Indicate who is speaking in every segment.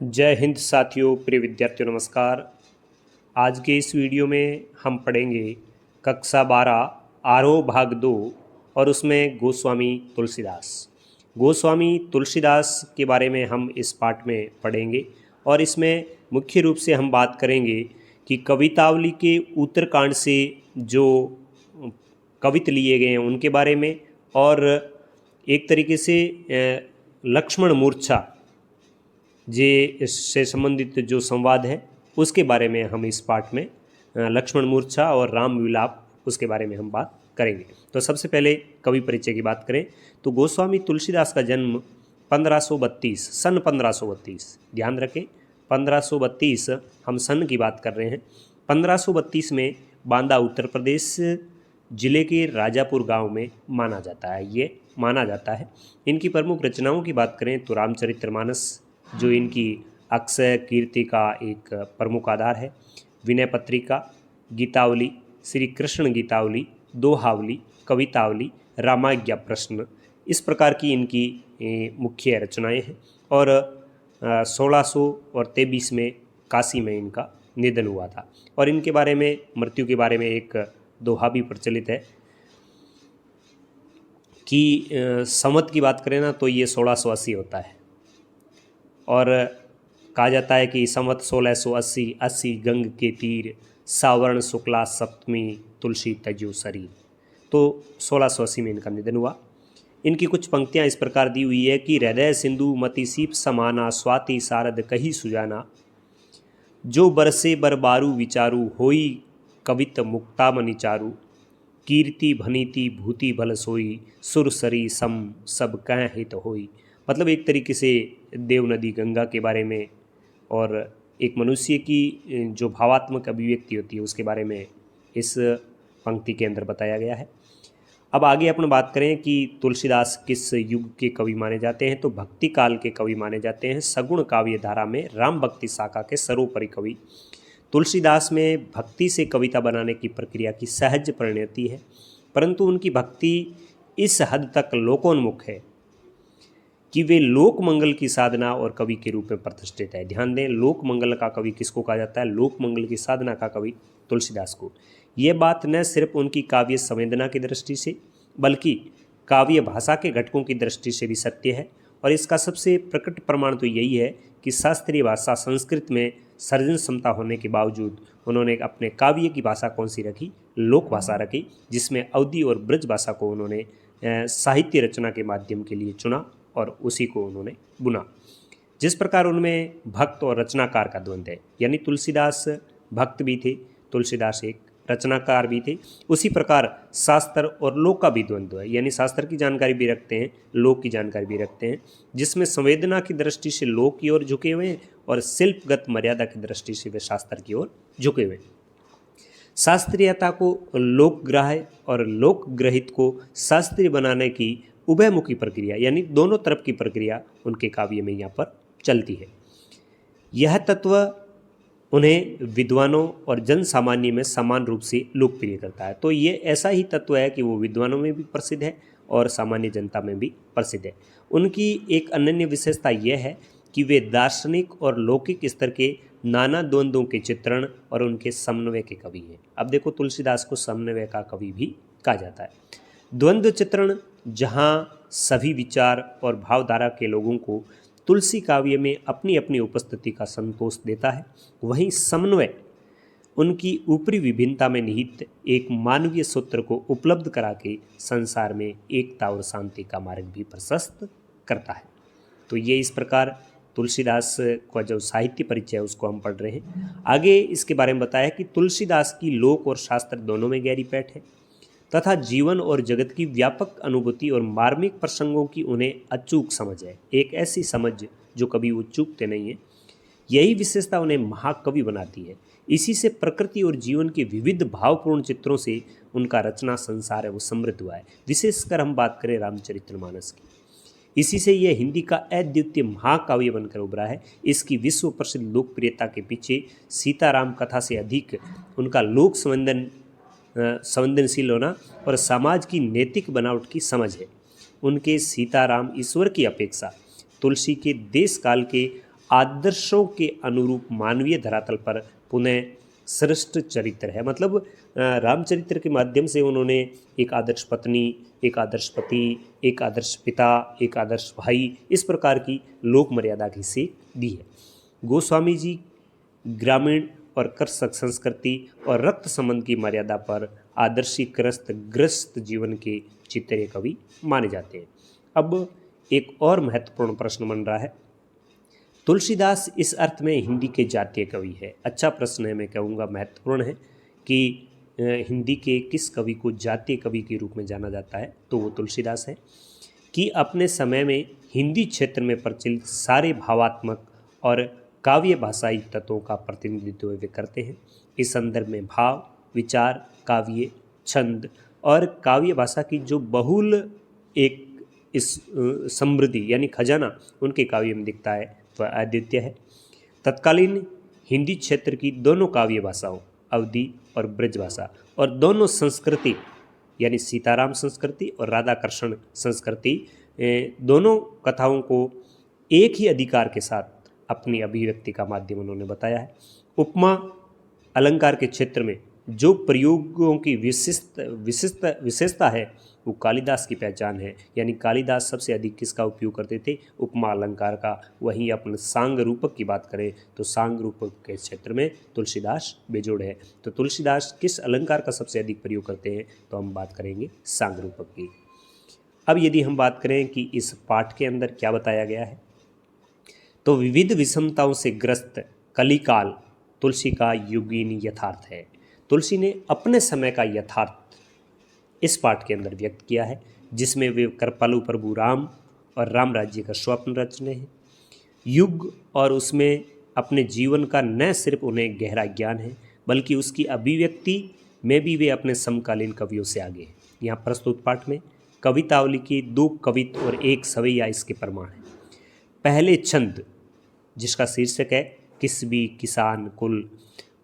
Speaker 1: जय हिंद साथियों, प्रिय विद्यार्थियों नमस्कार। आज के इस वीडियो में हम पढ़ेंगे कक्षा 12 आरोह भाग 2 और उसमें गोस्वामी तुलसीदास। गोस्वामी तुलसीदास के बारे में हम इस पाठ में पढ़ेंगे और इसमें मुख्य रूप से हम बात करेंगे कि कवितावली के उत्तरकांड से जो कवित लिए गए हैं उनके बारे में, और एक तरीके से लक्ष्मण मूर्छा जे इससे संबंधित जो संवाद है उसके बारे में हम इस पाठ में लक्ष्मण मूर्छा और राम विलाप उसके बारे में हम बात करेंगे। तो सबसे पहले कवि परिचय की बात करें तो गोस्वामी तुलसीदास का जन्म 1532 सन 1532, ध्यान रखें 1532 हम सन की बात कर रहे हैं। 1532 में बांदा उत्तर प्रदेश जिले के राजापुर गांव में माना जाता है। इनकी प्रमुख रचनाओं की बात करें तो रामचरितमानस जो इनकी अक्षय कीर्ति का एक प्रमुख आधार है, विनय पत्रिका, गीतावली, श्री कृष्ण गीतावली, दोहावली, कवितावली, रामाज्ञा प्रश्न, इस प्रकार की इनकी मुख्य रचनाएं हैं। और 1623 में काशी में इनका निधन हुआ था। और इनके बारे में, मृत्यु के बारे में एक दोहा भी प्रचलित है कि संवत की बात करें ना तो ये 1680 होता है, और कहा जाता है कि संवत 1680 गंग के तीर, सावर्ण शुक्ला सप्तमी, तुलसी तजो शरीर। तो 1680 में इनका निधन हुआ। इनकी कुछ पंक्तियां इस प्रकार दी हुई है कि हृदय सिंधु मति सीप समाना, स्वाति सारद कही सुजाना, जो बरसे बरबारू विचारू, होई कवित मुक्तामणि चारू, कीर्ति भनीति भूति भल सोई, सुरसरी सम सब कह हित होई। मतलब एक तरीके से देव नदी गंगा के बारे में और एक मनुष्य की जो भावात्मक अभिव्यक्ति होती है उसके बारे में इस पंक्ति के अंदर बताया गया है। अब आगे अपन बात करें कि तुलसीदास किस युग के कवि माने जाते हैं तो भक्ति काल के कवि माने जाते हैं। सगुण काव्य धारा में राम भक्ति शाखा के सर्वोपरि कवि तुलसीदास में भक्ति से कविता बनाने की प्रक्रिया की सहज परिणति है, परंतु उनकी भक्ति इस हद तक लोकोन्मुख है कि वे लोक मंगल की साधना और कवि के रूप में प्रतिष्ठित है। ध्यान दें, लोक मंगल का कवि किसको कहा जाता है? लोक मंगल की साधना का कवि तुलसीदास को। ये बात न सिर्फ उनकी काव्य संवेदना की दृष्टि से बल्कि काव्य भाषा के घटकों की दृष्टि से भी सत्य है। और इसका सबसे प्रकट प्रमाण तो यही है कि शास्त्रीय भाषा संस्कृत में सर्जन क्षमता होने के बावजूद उन्होंने अपने काव्य की भाषा कौन सी रखी? लोक भाषा रखी, जिसमें अवधी और ब्रज भाषा को उन्होंने साहित्य रचना के माध्यम के लिए चुना और उसी को उन्होंने बुना। जिस प्रकार उनमें भक्त और रचनाकार का द्वंद्व है, यानी तुलसीदास भक्त भी थे, तुलसीदास एक रचनाकार भी थे, उसी प्रकार शास्त्र और लोक का भी द्वंद्व है, यानी शास्त्र की जानकारी भी रखते हैं, लोक की जानकारी भी रखते हैं, जिसमें संवेदना की दृष्टि से लोक की ओर झुके हुए हैं और शिल्पगत मर्यादा की दृष्टि से वे शास्त्र की ओर झुके हुए हैं। शास्त्रीयता को लोकग्राह्य और लोकग्रहित को शास्त्रीय बनाने की उभयमुखी प्रक्रिया, यानी दोनों तरफ की प्रक्रिया उनके काव्य में यहाँ पर चलती है। यह तत्व उन्हें विद्वानों और जन सामान्य में समान रूप से लोकप्रिय करता है। तो ये ऐसा ही तत्व है कि वो विद्वानों में भी प्रसिद्ध है और सामान्य जनता में भी प्रसिद्ध है। उनकी एक अनन्य विशेषता यह है कि वे दार्शनिक और लौकिक स्तर के नाना द्वंद्वों के चित्रण और उनके समन्वय के कवि हैं। अब देखो, तुलसीदास को समन्वय का कवि भी कहा जाता है। द्वंद्व चित्रण जहाँ सभी विचार और भावधारा के लोगों को तुलसी काव्य में अपनी अपनी उपस्थिति का संतोष देता है, वहीं समन्वय उनकी ऊपरी विभिन्नता में निहित एक मानवीय सूत्र को उपलब्ध करा के संसार में एकता और शांति का मार्ग भी प्रशस्त करता है। तो ये इस प्रकार तुलसीदास का जो साहित्य परिचय है उसको हम पढ़ रहे हैं। आगे इसके बारे में बताया कि तुलसीदास की लोक और शास्त्र दोनों में गहरी पैठ है तथा जीवन और जगत की व्यापक अनुभूति और मार्मिक प्रसंगों की उन्हें अचूक समझ है, एक ऐसी समझ जो कभी वो चूकते नहीं है। यही विशेषता उन्हें महाकवि बनाती है। इसी से प्रकृति और जीवन के विविध भावपूर्ण चित्रों से उनका रचना संसार है वो समृद्ध हुआ है। विशेषकर हम बात करें रामचरितमानस की, इसी से यह हिंदी का अद्वितीय महाकाव्य बनकर उभरा है। इसकी विश्व प्रसिद्ध लोकप्रियता के पीछे सीताराम कथा से अधिक उनका लोक संवेदनशील होना और समाज की नैतिक बनावट की समझ है। उनके सीताराम ईश्वर की अपेक्षा तुलसी के देश काल के आदर्शों के अनुरूप मानवीय धरातल पर पुनः सृष्ट चरित्र है। मतलब रामचरित्र के माध्यम से उन्होंने एक आदर्श पत्नी, एक आदर्श पति, एक आदर्श पिता, एक आदर्श भाई, इस प्रकार की लोक मर्यादा की सीख दी है। गोस्वामी जी ग्रामीण और कृषक संस्कृति और रक्त संबंध की मर्यादा पर आदर्शीकृत ग्रस्त जीवन के चित्रे कवि माने जाते हैं। अब एक और महत्वपूर्ण प्रश्न बन रहा है, तुलसीदास इस अर्थ में हिंदी के जातीय कवि है। अच्छा प्रश्न है, मैं कहूँगा महत्वपूर्ण है कि हिंदी के किस कवि को जातीय कवि के रूप में जाना जाता है, तो वो तुलसीदास है। कि अपने समय में हिंदी क्षेत्र में प्रचलित सारे भावात्मक और काव्य भाषाई तत्वों का प्रतिनिधित्व वे करते हैं। इस संदर्भ में भाव, विचार, काव्य, छंद और काव्य भाषा की जो बहुल एक इस समृद्धि यानी खजाना उनके काव्य में दिखता है वह अद्वितीय है। तत्कालीन हिंदी क्षेत्र की दोनों काव्य भाषाओं अवधी और ब्रज भाषा और दोनों संस्कृति यानी सीताराम संस्कृति और राधा कृष्ण संस्कृति दोनों कथाओं को एक ही अधिकार के साथ अपनी अभिव्यक्ति का माध्यम उन्होंने बताया है। उपमा अलंकार के क्षेत्र में जो प्रयोगों की विशेषता है वो कालिदास की पहचान है। यानी कालिदास सबसे अधिक किसका उपयोग करते थे? उपमा अलंकार का। वहीं अपन सांग रूपक की बात करें तो सांग रूपक के क्षेत्र में तुलसीदास बेजोड़ है। तो तुलसीदास किस अलंकार का सबसे अधिक प्रयोग करते हैं? तो हम बात करेंगे सांग रूपक की। अब यदि हम बात करें कि इस पाठ के अंदर क्या बताया गया है, तो विविध विषमताओं से ग्रस्त कलिकाल तुलसी का युगीन यथार्थ है। तुलसी ने अपने समय का यथार्थ इस पाठ के अंदर व्यक्त किया है, जिसमें वे कृपालु प्रभु राम और राम राज्य का स्वप्न रच रहे हैं। युग और उसमें अपने जीवन का न सिर्फ उन्हें गहरा ज्ञान है बल्कि उसकी अभिव्यक्ति में भी वे अपने समकालीन कवियों से आगे हैं। यहाँ प्रस्तुत पाठ में कवितावली की 2 कवित और 1 सवैया इसके प्रमाण है। पहले छंद जिसका शीर्षक है किसबी किसान कुल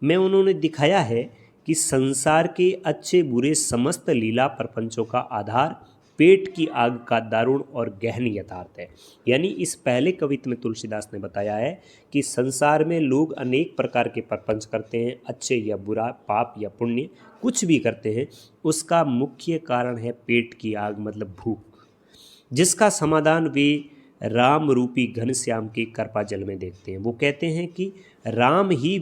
Speaker 1: में उन्होंने दिखाया है कि संसार के अच्छे बुरे समस्त लीला प्रपंचों का आधार पेट की आग का दारुण और गहन यथार्थ है। यानी इस पहले कविता में तुलसीदास ने बताया है कि संसार में लोग अनेक प्रकार के प्रपंच करते हैं, अच्छे या बुरा, पाप या पुण्य, कुछ भी करते हैं, उसका मुख्य कारण है पेट की आग मतलब भूख, जिसका समाधान वे राम रूपी घनश्याम के कृपा जल में देखते हैं। वो कहते हैं कि राम ही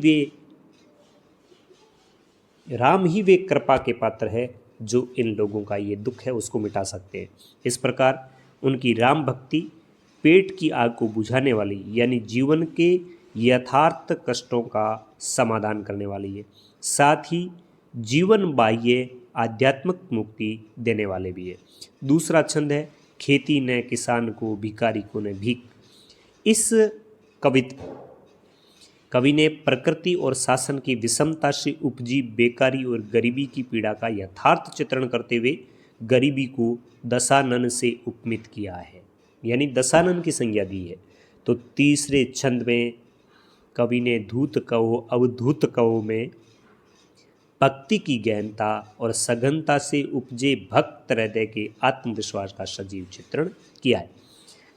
Speaker 1: वे कृपा के पात्र है जो इन लोगों का ये दुख है उसको मिटा सकते हैं। इस प्रकार उनकी राम भक्ति पेट की आग को बुझाने वाली यानी जीवन के यथार्थ कष्टों का समाधान करने वाली है, साथ ही जीवन बाह्य आध्यात्मिक मुक्ति देने वाले भी है। दूसरा छंद है खेती न किसान को भिखारी को न भीख। इस कवि ने प्रकृति और शासन की विषमता से उपजी बेकारी और गरीबी की पीड़ा का यथार्थ चित्रण करते हुए गरीबी को दशानन से उपमित किया है, यानी दशानन की संज्ञा दी है। तो तीसरे छंद में कवि ने धूत कहो अवधूत कहो में भक्ति की गहनता और सघनता से उपजे भक्त हृदय के आत्मविश्वास का सजीव चित्रण किया है,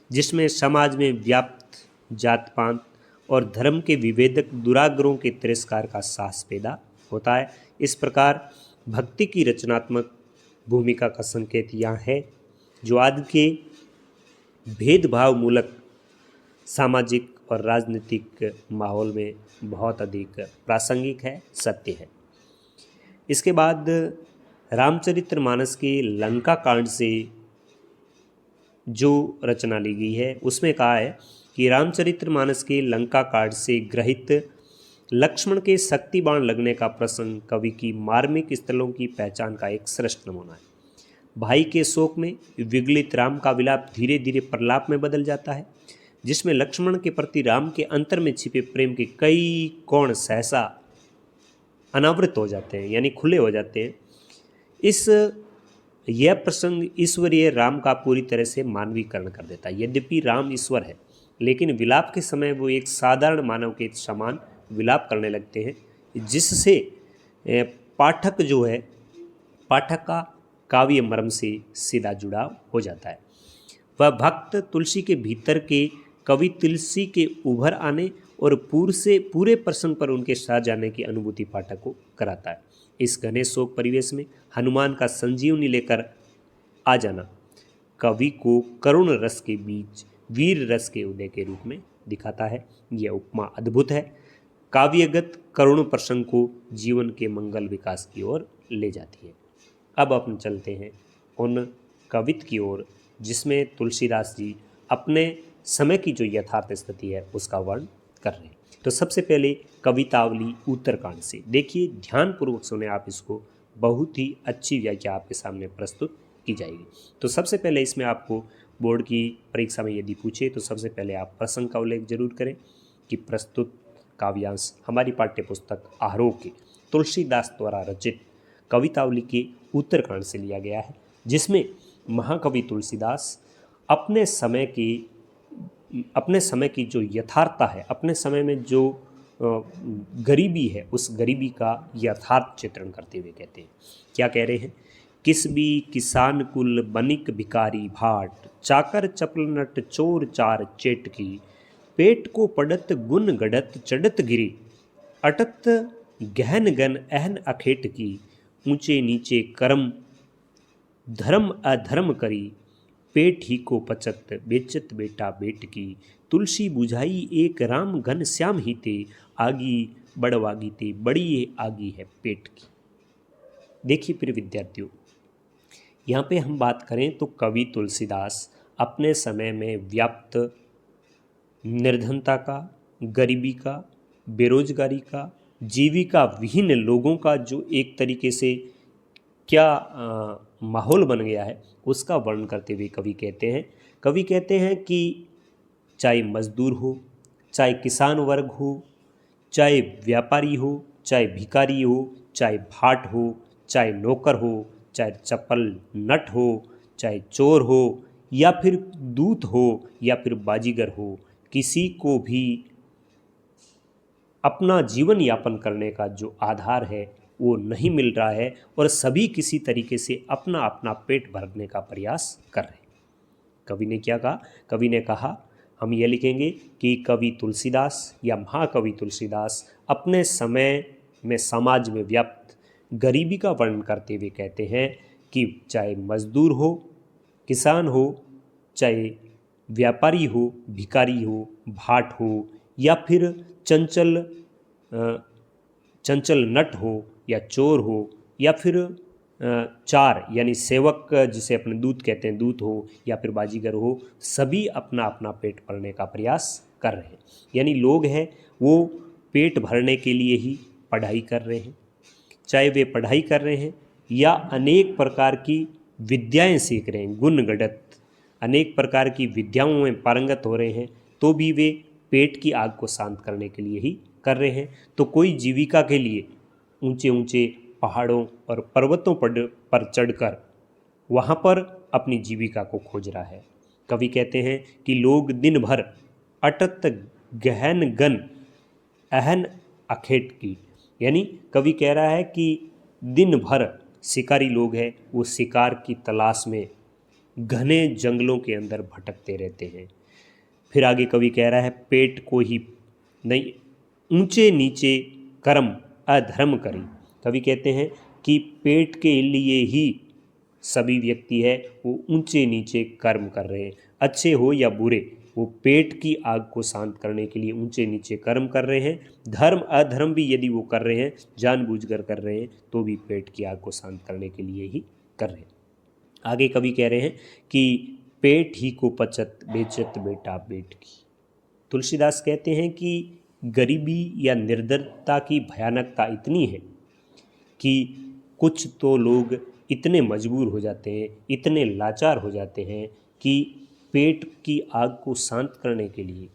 Speaker 1: जिसमें समाज में व्याप्त जात पात और धर्म के विभेदक दुराग्रहों के तिरस्कार का साहस पैदा होता है। इस प्रकार भक्ति की रचनात्मक भूमिका का संकेत यहाँ है, जो आज के भेदभाव मूलक सामाजिक और राजनीतिक माहौल में बहुत अधिक प्रासंगिक है, सत्य है। इसके बाद रामचरितमानस के लंका कांड से जो रचना ली गई है उसमें कहा है कि रामचरितमानस के लंका कांड से ग्रहित लक्ष्मण के शक्ति बाण लगने का प्रसंग कवि की मार्मिक स्थलों की पहचान का एक श्रेष्ठ नमूना है। भाई के शोक में विगलित राम का विलाप धीरे धीरे प्रलाप में बदल जाता है, जिसमें लक्ष्मण के प्रति राम के अंतर में छिपे प्रेम के कई कोण सहसा अनावृत हो जाते हैं, यानी खुले हो जाते हैं। यह प्रसंग ईश्वरीय राम का पूरी तरह से मानवीकरण कर देता है। यद्यपि राम ईश्वर है, लेकिन विलाप के समय वो एक साधारण मानव के समान विलाप करने लगते हैं, जिससे पाठक का काव्य मर्म से सीधा जुड़ाव हो जाता है। वह भक्त तुलसी के भीतर के कवि तुलसी के उभर आने और पूरे प्रसंग पर उनके साथ जाने की अनुभूति पाठक को कराता है। इस घने शोक परिवेश में हनुमान का संजीवनी लेकर आ जाना कवि को करुण रस के बीच वीर रस के उदय के रूप में दिखाता है। यह उपमा अद्भुत है, काव्यगत करुण प्रसंग को जीवन के मंगल विकास की ओर ले जाती है। अब अपन चलते हैं उन कवित की ओर जिसमें तुलसीदास जी अपने समय की जो यथार्थ स्थिति है उसका वर्णन कर रहे हैं। तो सबसे पहले कवितावली उत्तरकांड से देखिए, ध्यानपूर्वक सुने आप इसको, बहुत ही अच्छी व्याख्या आपके सामने प्रस्तुत की जाएगी। तो सबसे पहले इसमें आपको बोर्ड की परीक्षा में यदि पूछे तो सबसे पहले आप प्रसंग का उल्लेख जरूर करें कि प्रस्तुत काव्यांश हमारी पाठ्य पुस्तक आरोह के तुलसीदास द्वारा रचित कवितावली के उत्तरकांड से लिया गया है, जिसमें महाकवि तुलसीदास अपने समय की जो यथार्थता है, अपने समय में जो गरीबी है, उस गरीबी का यथार्थ चित्रण करते हुए कहते हैं। क्या कह रहे हैं? किसबी किसान कुल बनिक भिकारी भाट, चाकर चपल नट चोर चार चेटकी, पेट को पड़त गुन गड़त चढ़त गिरी, अटत गहन गन अहन अखेट की, ऊंचे नीचे कर्म धर्म अधर्म करी, पेट ही को पचत बेचत बेटा बेट की, तुलसी बुझाई एक राम घन श्याम ही ते, आगी बड़वागी ते बड़ी ये आगी है पेट की। देखिए प्रिय विद्यार्थियों, यहाँ पे हम बात करें तो कवि तुलसीदास अपने समय में व्याप्त निर्धनता का, गरीबी का, बेरोजगारी का, जीविका विहीन लोगों का जो एक तरीके से क्या माहौल बन गया है उसका वर्णन करते हुए कवि कहते हैं कि चाहे मजदूर हो, चाहे किसान वर्ग हो, चाहे व्यापारी हो, चाहे भिखारी हो, चाहे भाट हो, चाहे नौकर हो, चाहे चप्पल नट हो, चाहे चोर हो, या फिर दूत हो, या फिर बाजीगर हो, किसी को भी अपना जीवन यापन करने का जो आधार है वो नहीं मिल रहा है और सभी किसी तरीके से अपना अपना पेट भरने का प्रयास कर रहे हैं। कवि ने क्या कहा? कवि ने कहा, हम ये लिखेंगे कि कवि तुलसीदास या महाकवि तुलसीदास अपने समय में समाज में व्याप्त गरीबी का वर्णन करते हुए कहते हैं कि चाहे मजदूर हो, किसान हो, चाहे व्यापारी हो, भिखारी हो, भाट हो, या फिर चंचल नट हो, या चोर हो, या फिर चार यानी सेवक जिसे अपने दूत कहते हैं दूत हो, या फिर बाजीगर हो, सभी अपना अपना पेट भरने का प्रयास कर रहे हैं। यानी लोग हैं वो पेट भरने के लिए ही पढ़ाई कर रहे हैं, चाहे वे पढ़ाई कर रहे हैं या अनेक प्रकार की विद्याएं सीख रहे हैं, गुण गड़त अनेक प्रकार की विद्याओं में पारंगत हो रहे हैं, तो भी वे पेट की आग को शांत करने के लिए ही कर रहे हैं। तो कोई जीविका के लिए ऊंचे ऊंचे पहाड़ों और पर्वतों पर चढ़कर वहाँ पर अपनी जीविका को खोज रहा है। कवि कहते हैं कि लोग दिन भर अटत गहन गन अहन अखेट की, यानी कवि कह रहा है कि दिन भर शिकारी लोग हैं वो शिकार की तलाश में घने जंगलों के अंदर भटकते रहते हैं। फिर आगे कवि कह रहा है पेट को ही नहीं ऊंचे नीचे कर्म अधर्म करी। कवि कहते हैं कि पेट के लिए ही सभी व्यक्ति है वो ऊंचे नीचे कर्म कर रहे हैं, अच्छे हो या बुरे, वो पेट की आग को शांत करने के लिए ऊंचे नीचे कर्म कर रहे हैं। धर्म अधर्म भी यदि वो कर रहे हैं, जानबूझकर कर रहे हैं, तो भी पेट की आग को शांत करने के लिए ही कर रहे हैं। आगे कवि कह रहे हैं कि पेट ही को पचत बेचत बेटा बेट की। तुलसीदास कहते हैं कि गरीबी या निर्धनता की भयानकता इतनी है कि कुछ तो लोग इतने मजबूर हो जाते हैं, इतने लाचार हो जाते हैं कि पेट की आग को शांत करने के लिए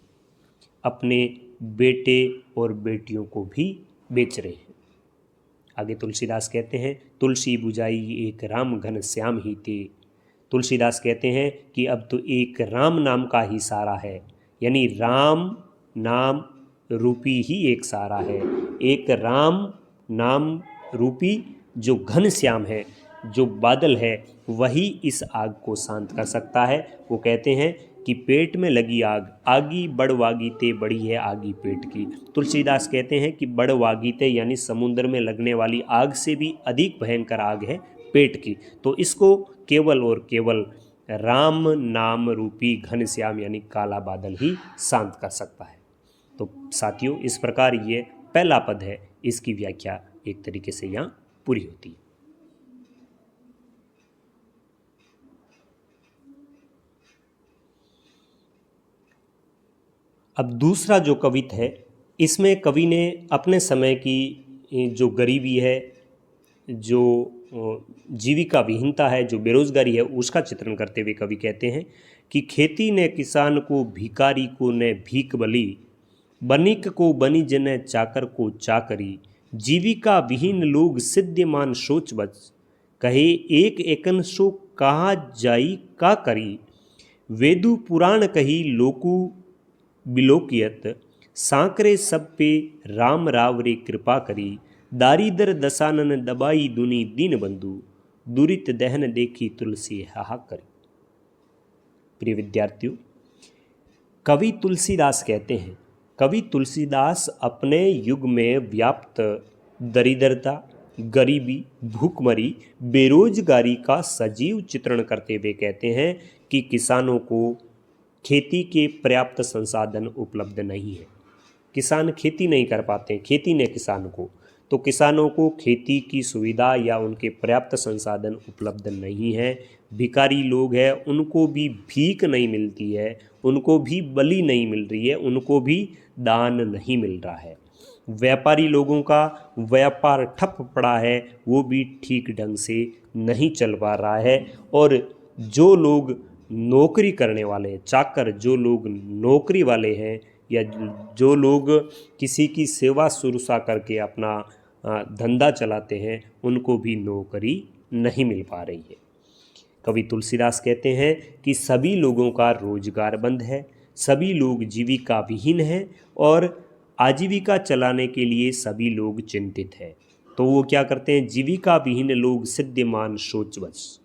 Speaker 1: अपने बेटे और बेटियों को भी बेच रहे हैं। आगे तुलसीदास कहते हैं तुलसी बुझाई एक राम घन श्याम ही ते। तुलसीदास कहते हैं कि अब तो एक राम नाम का ही सहारा है, यानी राम नाम रूपी ही एक सहारा है। एक राम नाम रूपी जो घन श्याम है, जो बादल है, वही इस आग को शांत कर सकता है। वो कहते हैं कि पेट में लगी आग, आगी बड़वागी ते बड़ी है आगी पेट की। तुलसीदास कहते हैं कि बड़वागी ते यानी समुद्र में लगने वाली आग से भी अधिक भयंकर आग है पेट की। तो इसको केवल और केवल राम नाम रूपी घनश्याम यानी काला बादल ही शांत कर सकता है। तो साथियों, इस प्रकार ये पहला पद है, इसकी व्याख्या एक तरीके से यहाँ पूरी होती है। अब दूसरा जो कवित है, इसमें कवि ने अपने समय की जो गरीबी है, जो जीविका विहीनता है, जो बेरोजगारी है, उसका चित्रण करते हुए कवि कहते हैं कि खेती ने किसान को, भिखारी को ने भीख बली, बनिक को बनिज ने चाकर को चाकरी, जीविका विहीन लोग सिद्धिमान सोच बच, कहे एक एकन सो कहा जाई का करी, वेदु पुराण कही लोकु बिलोकियत, सांकरे सब पे राम रावरे कृपा करी, दारिदर दसानन दबाई दुनी दीन बंधु, दुरित दहन देखी तुलसी हाहा करी। प्रिय विद्यार्थियों, कवि तुलसीदास कहते हैं, कवि तुलसीदास अपने युग में व्याप्त दरिद्रता, गरीबी, भूखमरी, बेरोजगारी का सजीव चित्रण करते हुए कहते हैं कि किसानों को खेती के पर्याप्त संसाधन उपलब्ध नहीं है। किसान खेती नहीं कर पाते, खेती ने किसान को, तो किसानों को खेती की सुविधा या उनके पर्याप्त संसाधन उपलब्ध नहीं है। भिखारी लोग हैं, उनको भी भीख नहीं मिलती है, उनको भी बलि नहीं मिल रही है, उनको भी दान नहीं मिल रहा है। व्यापारी लोगों का व्यापार ठप पड़ा है, वो भी ठीक ढंग से नहीं चल पा रहा है। और जो लोग नौकरी करने वाले हैं, चाकर, जो लोग नौकरी वाले हैं या जो लोग किसी की सेवा शुश्रूषा करके अपना धंधा चलाते हैं, उनको भी नौकरी नहीं मिल पा रही है। कवि तुलसीदास कहते हैं कि सभी लोगों का रोजगार बंद है, सभी लोग जीविका विहीन हैं और आजीविका चलाने के लिए सभी लोग चिंतित हैं। तो वो क्या करते हैं? जीविका विहीन लोग सिद्धिमान सोचवश।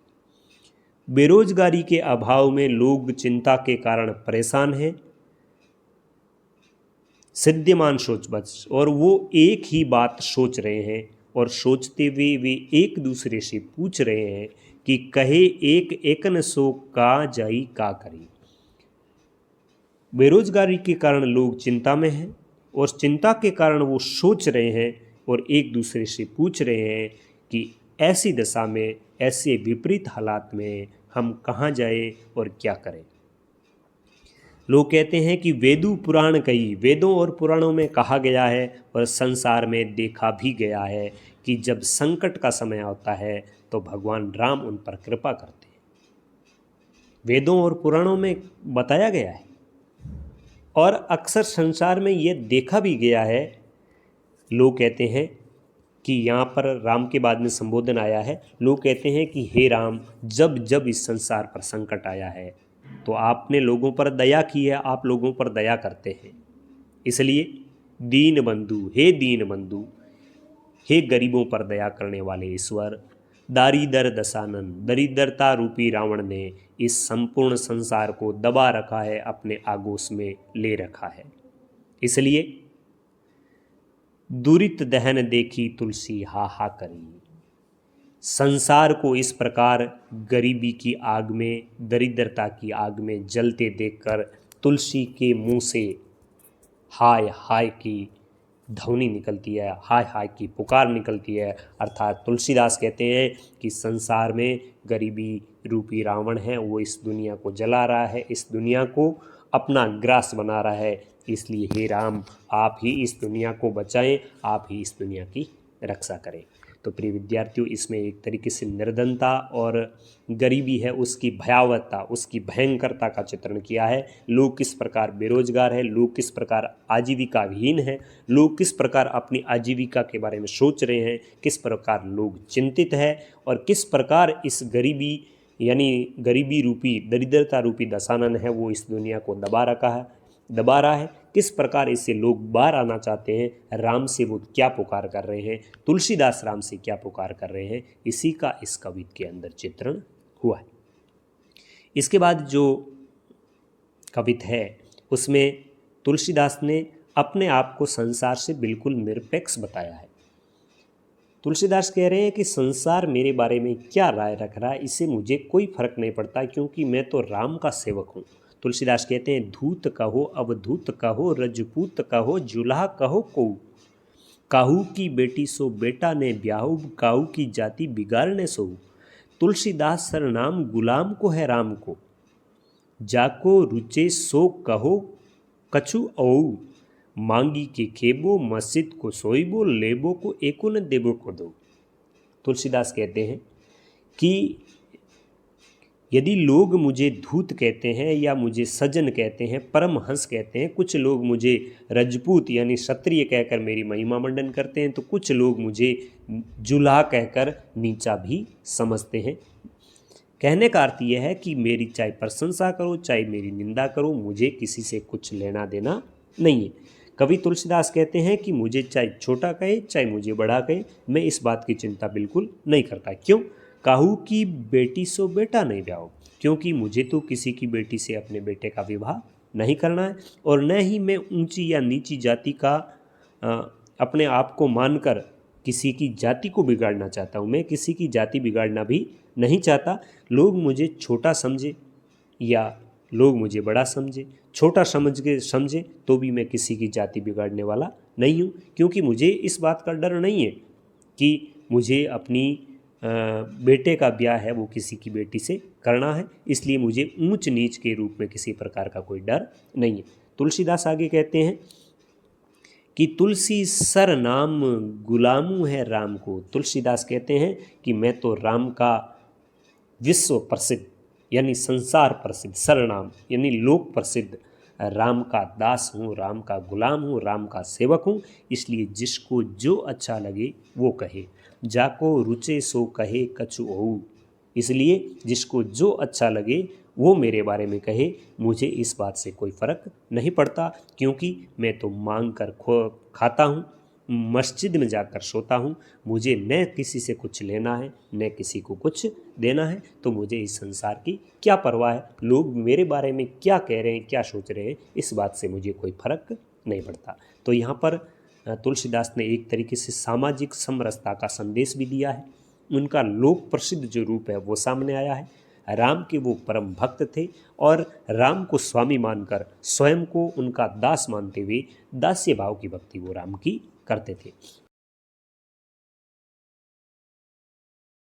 Speaker 1: बेरोजगारी के अभाव में लोग चिंता के कारण परेशान हैं, सिद्धिमान सोचवश, और वो एक ही बात सोच रहे हैं और सोचते हुए वे एक दूसरे से पूछ रहे हैं कि कहे एक एकन सो का जाई का करी। बेरोजगारी के कारण लोग चिंता में हैं और चिंता के कारण वो सोच रहे हैं और एक दूसरे से पूछ रहे हैं कि ऐसी दशा में, ऐसे विपरीत हालात में हम कहाँ जाएं और क्या करें। लोग कहते हैं कि वेदु पुराण कही, वेदों और पुराणों में कहा गया है और संसार में देखा भी गया है कि जब संकट का समय आता है तो भगवान राम उन पर कृपा करते हैं। वेदों और पुराणों में बताया गया है और अक्सर संसार में ये देखा भी गया है। लोग कहते हैं कि यहाँ पर राम के बाद में संबोधन आया है, लोग कहते हैं कि हे राम, जब जब इस संसार पर संकट आया है तो आपने लोगों पर दया की है, आप लोगों पर दया करते हैं। इसलिए दीन बंधु, हे दीन बंधु, हे गरीबों पर दया करने वाले ईश्वर, दारिदर दशानन, दरिद्रता रूपी रावण ने इस संपूर्ण संसार को दबा रखा है, अपने आगोश में ले रखा है। इसलिए दुरित दहन देखी तुलसी हा हा करी। संसार को इस प्रकार गरीबी की आग में, दरिद्रता की आग में जलते देखकर तुलसी के मुंह से हाय हाय की ध्वनि निकलती है, हाय हाय की पुकार निकलती है। अर्थात तुलसीदास कहते हैं कि संसार में गरीबी रूपी रावण है, वो इस दुनिया को जला रहा है, इस दुनिया को अपना ग्रास बना रहा है। इसलिए हे राम, आप ही इस दुनिया को बचाएं, आप ही इस दुनिया की रक्षा करें। तो प्रिय विद्यार्थियों, इसमें एक तरीके से निर्धनता और गरीबी है, उसकी भयावहता, उसकी भयंकरता का चित्रण किया है। लोग किस प्रकार बेरोजगार है, लोग किस प्रकार आजीविका विहीन है, लोग किस प्रकार अपनी आजीविका के बारे में सोच रहे हैं, किस प्रकार लोग चिंतित है और किस प्रकार इस गरीबी यानी गरीबी रूपी, दरिद्रता रूपी दशानन है, वो इस दुनिया को दबा रहा है। किस प्रकार इससे लोग बाहर आना चाहते हैं, राम से वो क्या पुकार कर रहे हैं, तुलसीदास राम से क्या पुकार कर रहे हैं, इसी का इस कविता के अंदर चित्रण हुआ है। इसके बाद जो कवित है उसमें तुलसीदास ने अपने आप को संसार से बिल्कुल निरपेक्ष बताया है। तुलसीदास कह रहे हैं कि संसार मेरे बारे में क्या राय रख रहा है इससे मुझे कोई फर्क नहीं पड़ता, क्योंकि मैं तो राम का सेवक हूँ। तुलसीदास कहते हैं, धूत कहो अवधूत कहो रजपूत कहो जुल्हा कहो को, काहू की बेटी सो बेटा ने ब्याहू, काहू की जाति बिगाड़ने सो। तुलसीदास सरनाम गुलाम को है राम को, जाको रुचे सो कहो कछु औ, मांगी के खेबो मस्जिद को सोईबो, लेबो को एको न देबो को दो। तुलसीदास कहते हैं कि यदि लोग मुझे धूत कहते हैं या मुझे सज्जन कहते हैं, परमहंस कहते हैं, कुछ लोग मुझे रजपूत यानी क्षत्रिय कहकर मेरी महिमा मंडन करते हैं, तो कुछ लोग मुझे जुल्हा कहकर नीचा भी समझते हैं। कहने का अर्थ यह है कि मेरी चाहे प्रशंसा करो चाहे मेरी निंदा करो, मुझे किसी से कुछ लेना देना नहीं है। कवि तुलसीदास कहते हैं कि मुझे चाहे छोटा कहे चाहे मुझे बड़ा कहे, मैं इस बात की चिंता बिल्कुल नहीं करता। क्यों? काहू की बेटी सो बेटा नहीं ब्याहो, क्योंकि मुझे तो किसी की बेटी से अपने बेटे का विवाह नहीं करना है, और न ही मैं ऊंची या नीची जाति का अपने आप को मानकर किसी की जाति को बिगाड़ना चाहता हूँ। मैं किसी की जाति बिगाड़ना भी नहीं चाहता। लोग मुझे छोटा समझे या लोग मुझे बड़ा समझे, छोटा समझे तो भी मैं किसी की जाति बिगाड़ने वाला नहीं हूँ, क्योंकि मुझे इस बात का डर नहीं है कि मुझे अपनी बेटे का ब्याह है वो किसी की बेटी से करना है, इसलिए मुझे ऊंच नीच के रूप में किसी प्रकार का कोई डर नहीं है। तुलसीदास आगे कहते हैं कि तुलसी सर नाम गुलामू है राम को। तुलसीदास कहते हैं कि मैं तो राम का विश्व प्रसिद्ध यानी संसार प्रसिद्ध, सरनाम यानी लोक प्रसिद्ध राम का दास हूँ, राम का गुलाम हूँ, राम का सेवक हूँ। इसलिए जिसको जो अच्छा लगे वो कहे, जाको रुचे सो कहे कछु ओऊ। इसलिए जिसको जो अच्छा लगे वो मेरे बारे में कहे, मुझे इस बात से कोई फ़र्क नहीं पड़ता, क्योंकि मैं तो मांग कर खाता हूँ, मस्जिद में जाकर सोता हूँ। मुझे न किसी से कुछ लेना है न किसी को कुछ देना है, तो मुझे इस संसार की क्या परवाह है। लोग मेरे बारे में क्या कह रहे हैं, क्या सोच रहे हैं, इस बात से मुझे कोई फर्क नहीं पड़ता। तो यहाँ पर तुलसीदास ने एक तरीके से सामाजिक समरसता का संदेश भी दिया है। उनका लोक प्रसिद्ध जो रूप है वो सामने आया है। राम के वो परम भक्त थे और राम को स्वामी मानकर स्वयं को उनका दास मानते हुए दास्य भाव की भक्ति वो राम की करते थे।